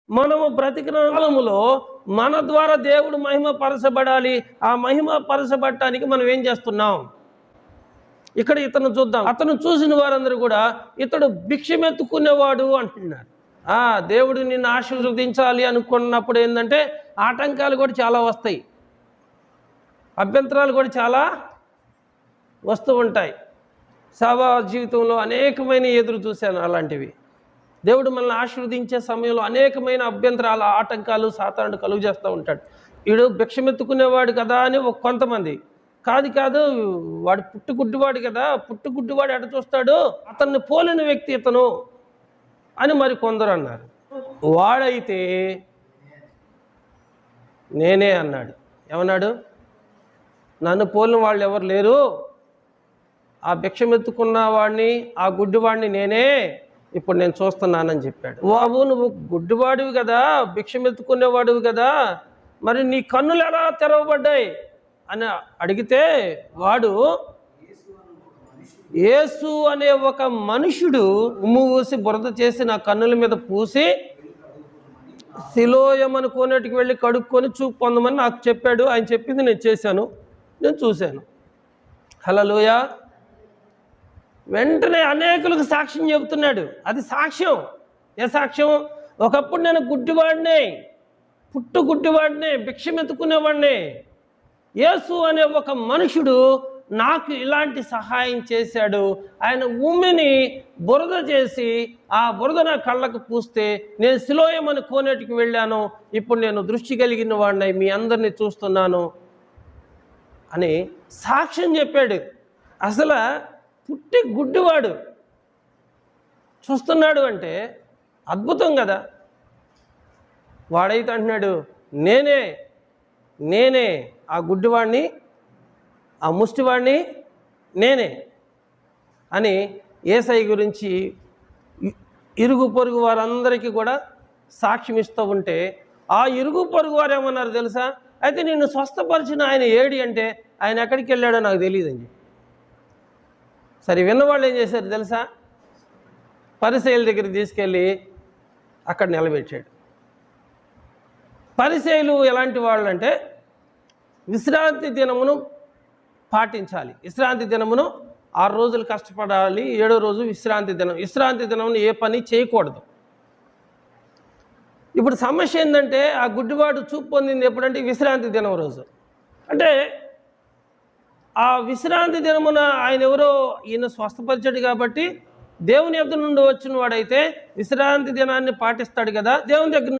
మనము బ్రతికిన కాలములో మన ద్వారా దేవుడు మహిమ పరచబడాలి. ఆ మహిమ పరచబడటానికి మనం ఏం చేస్తున్నాం? ఇక్కడ ఇతను చూద్దాం. అతను చూసిన వారందరూ కూడా ఇతడు భిక్షమెత్తుకునేవాడు అంటున్నారు. దేవుడు నిన్ను ఆశీర్వదించాలి అనుకున్నప్పుడు ఏంటంటే ఆటంకాలు కూడా చాలా వస్తాయి, అభ్యంతరాలు కూడా చాలా వస్తూ ఉంటాయి. సేవా జీవితంలో అనేకమైన ఎదురు చూశాను అలాంటివి. దేవుడు మనల్ని ఆశీర్వదించే సమయంలో అనేకమైన అభ్యంతరాలు, ఆటంకాలు సాతానుడు కలుగు చేస్తూ ఉంటాడు. వీడు భిక్షమెత్తుకునేవాడు కదా అని కొంతమంది, కాదు వాడు పుట్టుగుడ్డివాడు కదా, పుట్టుగుడ్డివాడు ఎట చూస్తాడు, అతన్ని పోలిన వ్యక్తి ఇతను అని మరి కొందరు అన్నారు. వాడైతే నేనే అన్నాడు. ఏమన్నాడు? నన్ను పోలిన వాళ్ళు ఎవరు లేరు, ఆ భిక్షమెత్తుకున్న వాడిని, ఆ గుడ్డివాడిని నేనే ఇప్పుడు నేను చూస్తున్నానని చెప్పాడు. బాబు, నువ్వు గుడ్డివాడివి కదా, భిక్షమెత్తుకునేవాడివి కదా, మరి నీ కన్నులు ఎలా తెరవబడ్డాయి అని అడిగితే వాడు యేసు అనే ఒక మనుషుడు ఉమ్ము పూసి బురద చేసి నా కన్నుల మీద పూసి సిలోయమని కోనేటికి వెళ్ళి కడుక్కొని చూపు పొందమని నాకు చెప్పాడు. ఆయన చెప్పింది నేను చేశాను, నేను చూశాను. హల్లెలూయా. వెంటనే అనేకులకు సాక్ష్యం చెబుతున్నాడు. అది సాక్ష్యం. ఏ సాక్ష్యం? ఒకప్పుడు నేను గుడ్డివాడినే, గుడ్డివాడినే, భిక్షమెత్తుకునేవాడినే. యేసు అనే ఒక మనుషుడు నాకు ఇలాంటి సహాయం చేశాడు. ఆయన ఉమ్మిని బురద చేసి ఆ బురద నా కళ్ళకు పూస్తే నేను సిలోయమని కోనేటికి వెళ్ళాను. ఇప్పుడు నేను దృష్టి కలిగిన వాడినై మీ అందరినీ చూస్తున్నాను అని సాక్ష్యం చెప్పాడు. అసలు పుట్టి గుడ్డివాడు చూస్తున్నాడు అంటే అద్భుతం కదా. వాడైతే అంటున్నాడు, నేనే ఆ గుడ్డివాడిని, ఆ ముష్టివాడిని నేనే అని యేసయ్య గురించి ఇరుగు పొరుగు వారందరికీ కూడా సాక్ష్యం ఇస్తూ ఉంటే ఆ ఇరుగు పొరుగు వారు ఏమన్నారు తెలుసా? అయితే నిన్ను స్వస్థపరిచిన ఆయన ఏడి అంటే ఆయన ఎక్కడికి వెళ్ళాడో నాకు తెలియదండి. సరే, విన్నవాళ్ళు ఏం చేశారు తెలుసా? పరిసయ్యుల దగ్గరికి తీసుకెళ్ళి అక్కడ నిలబెట్టాడు. పరిసయ్యులు ఎలాంటి వాళ్ళు అంటే విశ్రాంతి దినమును పాటించాలి. విశ్రాంతి దినమును 6 రోజులు కష్టపడాలి, 7వ రోజు విశ్రాంతి దినం. విశ్రాంతి దినమును ఏ పని చేయకూడదు. ఇప్పుడు సమస్య ఏంటంటే ఆ గుడ్డివాడు చూపు పొందింది ఎప్పుడంటే విశ్రాంతి దినం రోజు. అంటే ఆ విశ్రాంతి దినమున ఆయన ఎవరో ఈయన స్వస్థపరిచాడు కాబట్టి దేవుని యొద్ద నుండి వచ్చిన వాడైతే విశ్రాంతి దినాన్ని పాటిస్తాడు కదా, దేవుని దగ్గర